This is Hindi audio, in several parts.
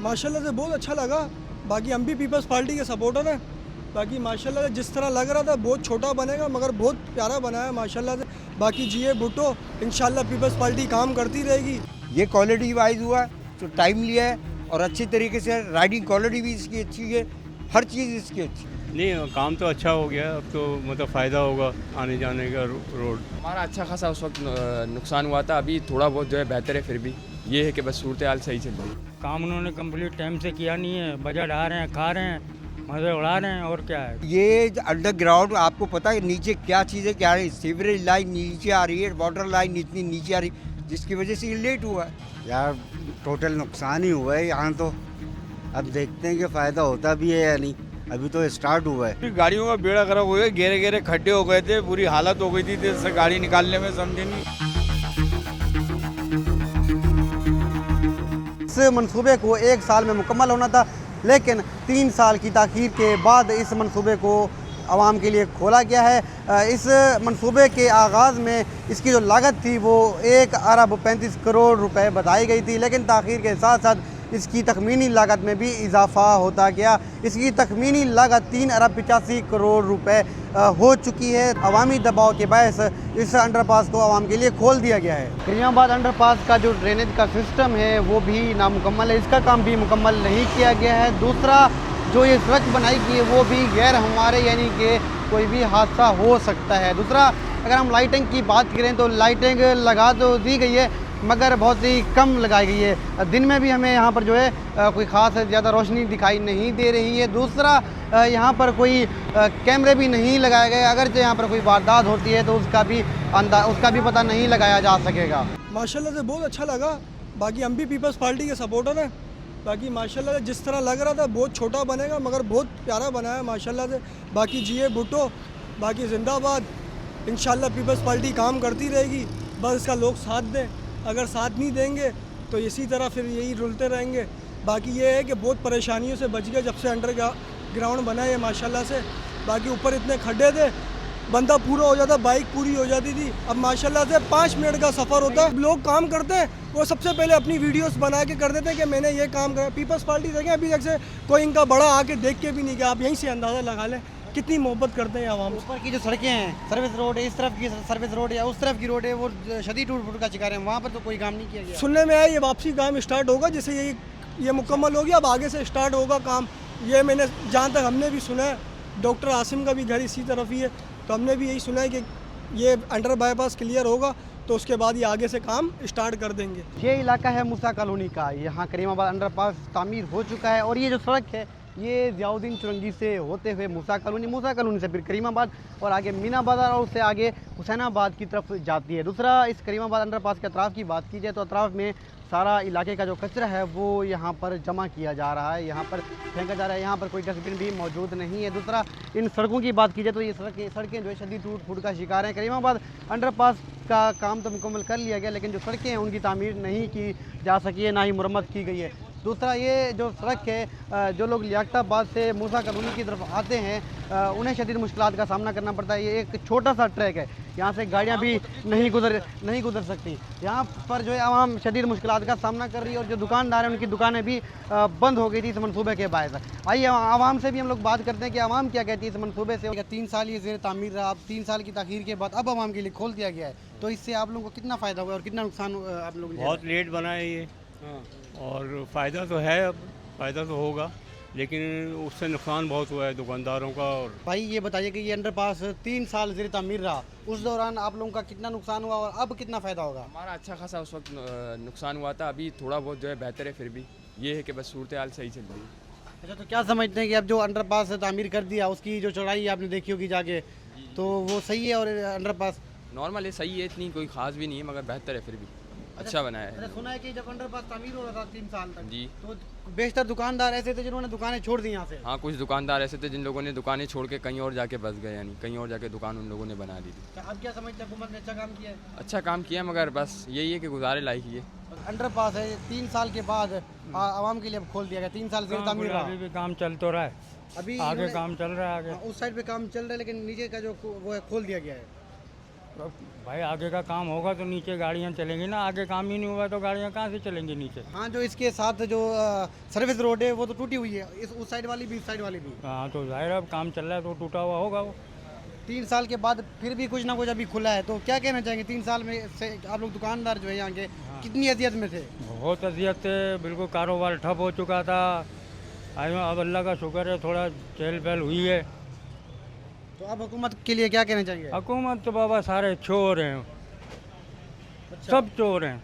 माशाल्लाह से बहुत अच्छा लगा। बाकी हम भी पीपल्स पार्टी के सपोर्टर हैं। बाकी माशाल्लाह से जिस तरह लग रहा था बहुत छोटा बनेगा मगर बहुत प्यारा बनाया माशाल्लाह से। बाकी जीए भुट्टो, इंशाल्लाह पीपल्स पार्टी काम करती रहेगी। ये क्वालिटी वाइज हुआ तो टाइम लिया है और अच्छी तरीके से राइडिंग क्वालिटी भी इसकी अच्छी है, हर चीज़ इसकी अच्छी है। नहीं, काम तो अच्छा हो गया, अब तो मतलब फ़ायदा होगा आने जाने का रोड। हमारा अच्छा खासा उस वक्त नुकसान हुआ था, अभी थोड़ा बहुत जो है बेहतर है। फिर भी ये है कि बस सूरत हाल सही चल रही है। काम उन्होंने कंप्लीट टाइम से किया नहीं है, बजट आ रहे हैं, खा रहे हैं, मजे उड़ा रहे हैं, और क्या है। ये अंडरग्राउंड आपको पता है नीचे क्या चीज़ है, क्या है, सीवरेज लाइन नीचे आ रही है, वाटर लाइन इतनी नीचे आ रही है जिसकी वजह से ये लेट हुआ है। यार टोटल नुकसान ही हुआ है यहाँ तो। अब देखते हैं कि फ़ायदा होता भी है या नहीं, अभी तो स्टार्ट हुआ है। गाड़ियों का बेड़ा खराब हो गया, घेरे घेरे खड्डे हो गए थे, बुरी हालत हो गई थी, जैसे गाड़ी निकालने में समझे नहीं। इस मंसूबे को 1 साल में मुकम्मल होना था, लेकिन 3 साल की ताख़ीर के बाद इस मंसूबे को आवाम के लिए खोला गया है। इस मंसूबे के आगाज़ में इसकी जो लागत थी वो 1 अरब 35 करोड़ रुपए बताई गई थी, लेकिन ताख़ीर के साथ साथ इसकी तखमीनी लागत में भी इजाफ़ा होता गया। इसकी तखमीनी लागत 3 अरब 85 करोड़ रुपए हो चुकी है। अवामी दबाव के बायस इस अंडरपास को आवाम के लिए खोल दिया गया है। करीमाबाद अंडरपास का जो ड्रेनेज का सिस्टम है वो भी नामुकम्मल है, इसका काम भी मुकम्मल नहीं किया गया है। दूसरा, जो ये सड़क बनाई गई है वो भी गैर हमारे, यानी कि कोई भी हादसा हो सकता है। दूसरा, अगर हम लाइटिंग की बात करें तो लाइटिंग लगा तो दी गई है मगर बहुत ही कम लगाई गई है। दिन में भी हमें यहाँ पर जो है कोई ख़ास ज़्यादा रोशनी दिखाई नहीं दे रही है। दूसरा, यहाँ पर कोई कैमरे भी नहीं लगाए गए, अगर यहाँ पर कोई वारदात होती है तो उसका भी पता नहीं लगाया जा सकेगा। माशाल्लाह से बहुत अच्छा लगा। बाकी हम भी पीपल्स पार्टी के सपोर्टर हैं। बाकी माशाल्लाह से जिस तरह लग रहा था बहुत छोटा बनेगा मगर बहुत प्यारा बनाया माशाल्लाह से। बाकी जीए भुट्टो, बाकी जिंदाबाद, इंशाल्लाह पीपल्स पार्टी काम करती रहेगी। बस इसका लोग साथ दें, अगर साथ नहीं देंगे तो इसी तरह फिर यही रुलते रहेंगे। बाकी ये है कि बहुत परेशानियों से बच गए जब से अंडरग्राउंड बना है माशाल्लाह से। बाकी ऊपर इतने खड्डे थे, बंदा पूरा हो जाता, बाइक पूरी हो जाती थी। अब माशाल्लाह से 5 मिनट का सफ़र होता है। लोग काम करते हैं वो सबसे पहले अपनी वीडियोस बना के कर देते हैं कि मैंने ये काम करा। पीपल्स पार्टी देखें अभी तक से कोई इनका बड़ा आके देख के भी नहीं गया। आप यहीं से अंदाज़ा लगा लें कितनी मोहब्बत करते हैं आवाम। ऊपर की जो सड़कें हैं, सर्विस रोड है, इस तरफ की सर्विस रोड या उस तरफ की रोड है, वो शदीद टूट फूट का शिकार है। वहाँ पर तो कोई काम नहीं किया गया। सुनने में आया ये वापसी काम स्टार्ट होगा, जैसे ये मुकम्मल हो गया अब आगे से स्टार्ट होगा काम। ये मैंने जहाँ तक हमने भी सुना है, डॉक्टर आसिम का भी घर इसी तरफ ही है, तो हमने भी यही सुना है कि ये अंडर बाईपास क्लियर होगा तो उसके बाद ये आगे से काम स्टार्ट कर देंगे। ये इलाका है मूसा कॉलोनी का, यहाँ करीमाबाद अंडरपास तामीर हो चुका है और ये जो सड़क है ये ज़ियाउद्दीन चुरंगी से होते हुए मूसा कॉलोनी से फिर करीमाबाद और आगे मीना बाज़ार और उससे आगे हुसैनाबाद की तरफ जाती है। दूसरा, इस करीमाबाद अंडरपास के अतराफ़ की बात की जाए तो अतराफ़ में सारा इलाके का जो कचरा है वो यहाँ पर जमा किया जा रहा है, यहाँ पर फेंका जा रहा है, यहाँ पर कोई डस्टबिन भी मौजूद नहीं है। दूसरा, इन सड़कों की बात की जाए तो ये सड़कें जो है शदीद टूट फूट का शिकार हैं। करीमाबाद अंडरपास का काम तो मुकम्मल कर लिया गया, लेकिन जो सड़कें हैं उनकी तामीर नहीं की जा सकी है, ना ही मुरम्मत की गई है। दूसरा, ये जो सड़क है, जो लोग लियाकताबाद से मूसा कॉलोनी की तरफ आते हैं उन्हें शदीद मुश्किलात का सामना करना पड़ता है। ये एक छोटा सा ट्रैक है, यहाँ से गाड़ियाँ भी नहीं गुजर सकती। यहाँ पर जो है आवाम शदीद मुश्किलात का सामना कर रही है और जो दुकानदार हैं उनकी दुकानें भी बंद हो गई थी इस मनसूबे के बायस। आइए आवाम से भी हम लोग बात करते हैं कि आवाम क्या कहती है इस मनसूबे से। 3 साल ये ज़ेर तामीर रहा, अब 3 साल की ताख़ीर के बाद अब आवाम के लिए खोल दिया गया है, तो इससे आप लोगों को कितना फ़ायदा हुआ और कितना नुकसान आप लोगों को? बहुत लेट बना है ये, और फ़ायदा तो है, अब फ़ायदा तो होगा लेकिन उससे नुकसान बहुत हुआ है दुकानदारों का। और भाई ये बताइए कि ये अंडरपास 3 साल ज़ेर तामीर रहा, उस दौरान आप लोगों का कितना नुकसान हुआ और अब कितना फ़ायदा होगा? हमारा अच्छा खासा उस वक्त नुकसान हुआ था, अभी थोड़ा बहुत जो है बेहतर है। फिर भी ये है कि बस सूरत हाल सही चल रही है। अच्छा, तो क्या समझते हैं कि अब जो अंडरपास तामीर कर दिया उसकी जो चौड़ाई आपने देखी होगी जाके, तो वो सही है और अंडरपास नॉर्मल है, सही है, इतनी कोई ख़ास भी नहीं है मगर बेहतर है। फिर भी अच्छा बनाया है। सुना है कि जब अंडरपास तामीर हो रहा था 3 साल तक जी, तो बेशतर दुकानदार ऐसे थे जिन्होंने दुकानें छोड़ दी यहाँ से। हाँ, कुछ दुकानदार ऐसे थे जिन लोगों ने दुकानें छोड़ के कहीं और जाके बस गए, यानी कहीं और जाके दुकान उन लोगों ने बना दी थी। अब क्या समझते हैं, हुकूमत ने अच्छा काम किया है? अच्छा काम किया मगर बस यही है कि गुजारे लायक ही है। अंडरपास है 3 साल के बाद आवाम के लिए अब खोल दिया गया। 3 साल ज़ेर तामीर रहा, अभी भी काम चल तो रहा है, अभी आगे काम चल रहा है आगे। उस साइड पे काम चल रहा है लेकिन नीचे का जो वो है खोल दिया गया है। भाई आगे का काम होगा तो नीचे गाड़ियाँ चलेंगी ना, आगे काम ही नहीं हुआ तो गाड़ियाँ कहाँ से चलेंगी नीचे। हाँ, जो इसके साथ जो सर्विस रोड है वो तो टूटी हुई है, उस साइड वाली भी, इस साइड वाली भी। हाँ तो जाहिर है अब काम चल रहा है तो टूटा हुआ होगा वो। 3 साल के बाद फिर भी कुछ ना कुछ अभी खुला है, तो क्या कहना चाहेंगे 3 साल में से आप लोग दुकानदार जो है यहाँ के कितनी अजियत में थे? बहुत अजियत से, बिल्कुल कारोबार ठप हो चुका था। अब अल्लाह का शुक्र है थोड़ा चहल पहल हुई है। तो अब हुकूमत के लिए क्या कहना चाहेंगे? हुकूमत तो बाबा सारे चोर हैं, सब चोर हैं।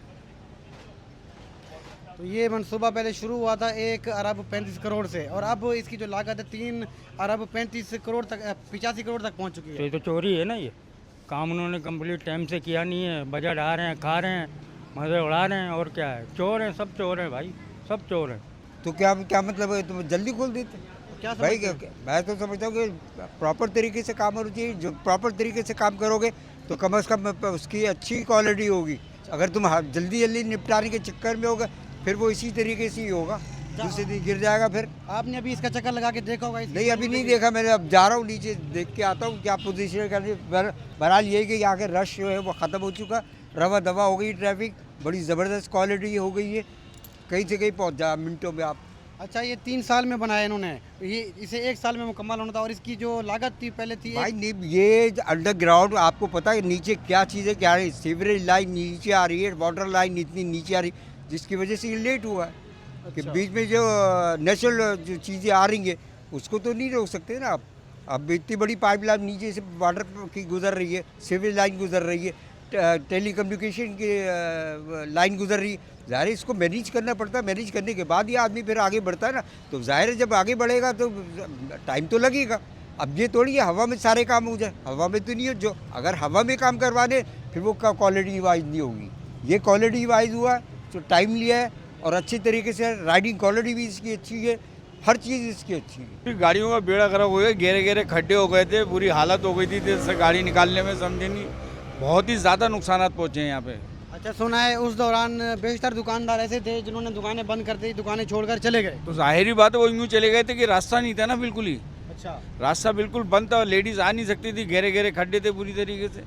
तो ये मनसूबा पहले शुरू हुआ था 1 अरब 35 करोड़ से, और अब इसकी जो लागत है 3 अरब 35 करोड़ तक, 85 करोड़ तक पहुँच चुकी तो है। ये तो चोरी है ना, ये काम उन्होंने कंप्लीट टाइम से किया नहीं है। बजट आ रहे हैं, खा रहे हैं, मज़े उड़ा रहे हैं, और क्या है, चोर हैं, सब चोर हैं भाई, सब चोर हैं। तो क्या मतलब है, तुम जल्दी खोल देते क्या भाई? समझते हैं? मैं तो समझता हूँ कि प्रॉपर तरीके से काम होना चाहिए। जो प्रॉपर तरीके से काम करोगे तो कम से कम उसकी अच्छी क्वालिटी होगी। अगर तुम जल्दी जल्दी निपटाने के चक्कर में होगा फिर वो इसी तरीके से ही होगा, दूसरे दिन गिर जाएगा। फिर आपने अभी इसका चक्कर लगा के देखा होगा? नहीं, अभी नहीं देखा मैंने, अब जा रहा हूँ नीचे देख के आता हूँ क्या पोजीशन करनी। बहरहाल ये कि यहाँ के रश जो है वो ख़त्म हो चुका, रवा दवा हो गई, ट्रैफिक बड़ी ज़बरदस्त क्वालिटी हो गई है, कहीं से कहीं पहुँच जा मिनटों में आप। अच्छा, ये 3 साल में बनाया इन्होंने, ये इसे 1 साल में मुकम्मल होना था, और इसकी जो लागत थी पहले थी भाई नहीं, ये अंडरग्राउंड आपको पता है नीचे क्या चीज़ें क्या रही, सीवरेज लाइन नीचे आ रही है, वाटर लाइन इतनी नीचे आ रही, जिसकी वजह से ये लेट हुआ है। कि बीच में जो नेचुरल जो चीज़ें आ रही हैं उसको तो नहीं रोक सकते ना आप। अब इतनी बड़ी पाइपलाइन नीचे से वाटर की गुजर रही है, सीवरेज लाइन गुजर रही है, टेली कम्युनिकेशन की लाइन गुजर रही है, ज़ाहिर है इसको मैनेज करना पड़ता है। मैनेज करने के बाद ही आदमी फिर आगे बढ़ता है ना। तो ज़ाहिर है जब आगे बढ़ेगा तो टाइम तो लगेगा। अब ये थोड़ी है हवा में सारे काम हो जाए, हवा में तो नहीं हो। जो अगर हवा में काम करवाने फिर वो क्वालिटी वाइज नहीं होगी। ये क्वालिटी वाइज हुआ जो टाइम लिया है और अच्छी तरीके से राइडिंग क्वालिटी भी इसकी अच्छी है, हर चीज़ इसकी अच्छी है। गाड़ियों का बेड़ा खराब हो गया, गेरे गेरे खड्डे हो गए थे, बुरी हालत हो गई थी, जैसे गाड़ी निकालने में समझे नहीं, बहुत ही ज़्यादा नुकसान पहुँचे हैं यहाँ पे। अच्छा, सुना है उस दौरान बेशतर दुकानदार ऐसे थे जिन्होंने दुकानें बंद कर दी, दुकानें छोड़कर चले गए। तो जाहिर बात है वो यूँ चले गए थे कि रास्ता नहीं था ना, बिल्कुल ही अच्छा, रास्ता बिल्कुल बंद था, लेडीज़ आ नहीं सकती थी, घेरे घेरे खड्डे थे पूरी तरीके से।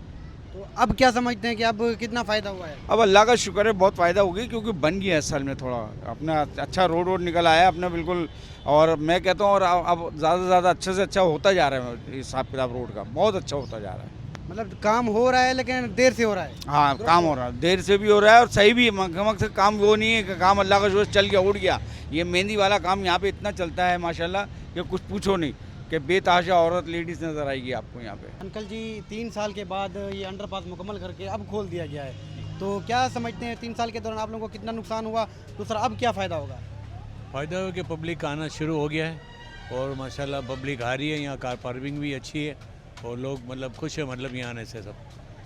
तो अब क्या समझते हैं कि अब कितना फ़ायदा हुआ है? अब अल्लाह का शुक्र है बहुत फ़ायदा हो गया, क्योंकि बन गया है इस साल में थोड़ा अपना अच्छा रोड निकल आया अपना बिल्कुल। और मैं कहता हूँ और अब ज़्यादा से ज़्यादा अच्छे से अच्छा होता जा रहा है, हिसाब किताब रोड का बहुत अच्छा होता जा रहा है। मतलब काम हो रहा है लेकिन देर से हो रहा है। हाँ, काम हो रहा है, देर से भी हो रहा है और सही भी। मकमक से काम वो नहीं है कि काम अल्लाह का शुक्र चल गया उड़ गया। ये मेहंदी वाला काम यहाँ पे इतना चलता है माशाल्लाह कि कुछ पूछो नहीं, कि बेतहाशा औरत लेडीज़ नज़र आएगी आपको यहाँ पे। अंकल जी, 3 साल के बाद ये अंडरपास मुकम्मल करके अब खोल दिया गया है, तो क्या समझते हैं 3 साल के दौरान आप लोगों को कितना नुकसान हुआ, दूसरा अब क्या फ़ायदा होगा? फ़ायदा हो कि पब्लिक आना शुरू हो गया है और माशाल्लाह पब्लिक आ रही है, यहाँ कार पार्किंग भी अच्छी है और लोग मतलब खुश है, मतलब यहाँ आने से सब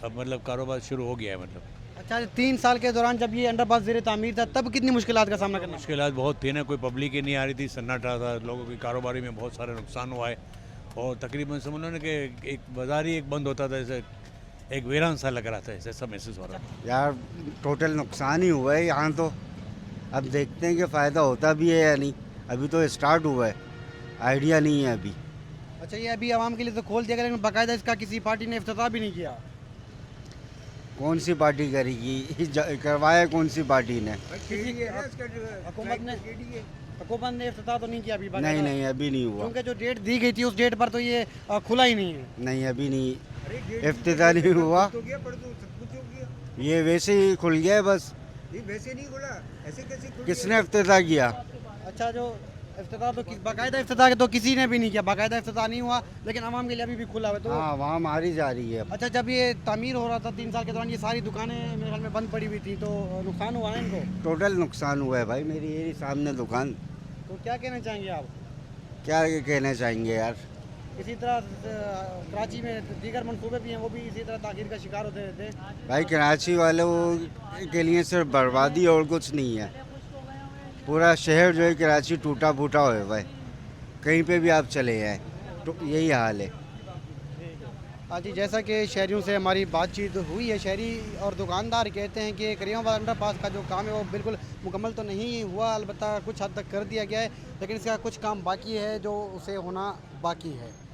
अब मतलब कारोबार शुरू हो गया है। मतलब अच्छा, 3 साल के दौरान जब ये अंडरपास ज़ेर तामीर था तब कितनी मुश्किलात का सामना करना? मुश्किलात बहुत थी ना, कोई पब्लिक ही नहीं आ रही थी, सन्नाटा था, लोगों की कारोबारी में बहुत सारा नुकसान हुआ है। और तकरीबन समझ लो ना कि एक बाज़ार ही एक बंद होता था, जैसे एक वीरान सा लग रहा था, ऐसे सब महसूस हो रहा था। यार टोटल नुकसान ही हुआ है यहाँ तो। अब देखते हैं कि फ़ायदा होता भी है या नहीं, अभी तो स्टार्ट हुआ है, आइडिया नहीं है अभी। अच्छा, ये अभी आवाम के लिए तो खोल दिया गया लेकिन बाकायदा इसका किसी पार्टी ने इफ्तिताह भी नहीं किया। कौन सी पार्टी करेगी? करवाया कौन सी पार्टी ने? हुकूमत ने इफ्तिताह तो नहीं किया अभी? नहीं नहीं, अभी नहीं हुआ। क्योंकि जो डेट दी गई थी उस डेट पर तो ये खुला ही नहीं है। नहीं, अभी नहीं, इफ्तिताह नहीं हुआ, ये वैसे ही खुल गया है बस। वैसे नहीं खुला, ऐसे कैसे खुल किसने इफ्तिताह किया? अच्छा, जो इफ्तिताह तो बाकायदा इफ्तिताह तो किसी ने भी नहीं किया, बाकायदा इफ्तिताह नहीं हुआ, लेकिन आवाम के लिए अभी भी खुला हुआ है। तो हाँ, वहाँ मारी जा रही है। अच्छा, जब ये तामीर हो रहा था 3 साल के दौरान, ये सारी दुकानें मेरे ख्याल में बंद पड़ी हुई थी, तो नुकसान हुआ है इनको? टोटल नुकसान हुआ है भाई, मेरी यही सामने दुकान। तो क्या कहना चाहेंगे आप? क्या कहना चाहेंगे यार? इसी तरह कराची में दीगर मनसूबे भी हैं, वो भी इसी तरह ताखीर का शिकार होते रहते हैं। भाई कराची वालों के लिए सिर्फ बर्बादी और कुछ नहीं है। पूरा शहर जो है कराची टूटा फूटा हुआ है भाई, कहीं पे भी आप चले जाएँ तो यही हाल है। हाँ जी, जैसा कि शहरियों से हमारी बातचीत हुई है, शहरी और दुकानदार कहते हैं कि करीमाबाद अंडरपास का जो काम है वो बिल्कुल मुकम्मल तो नहीं हुआ, अलबत्ता कुछ हद तक कर दिया गया है, लेकिन इसका कुछ काम बाकी है जो उसे होना बाकी है।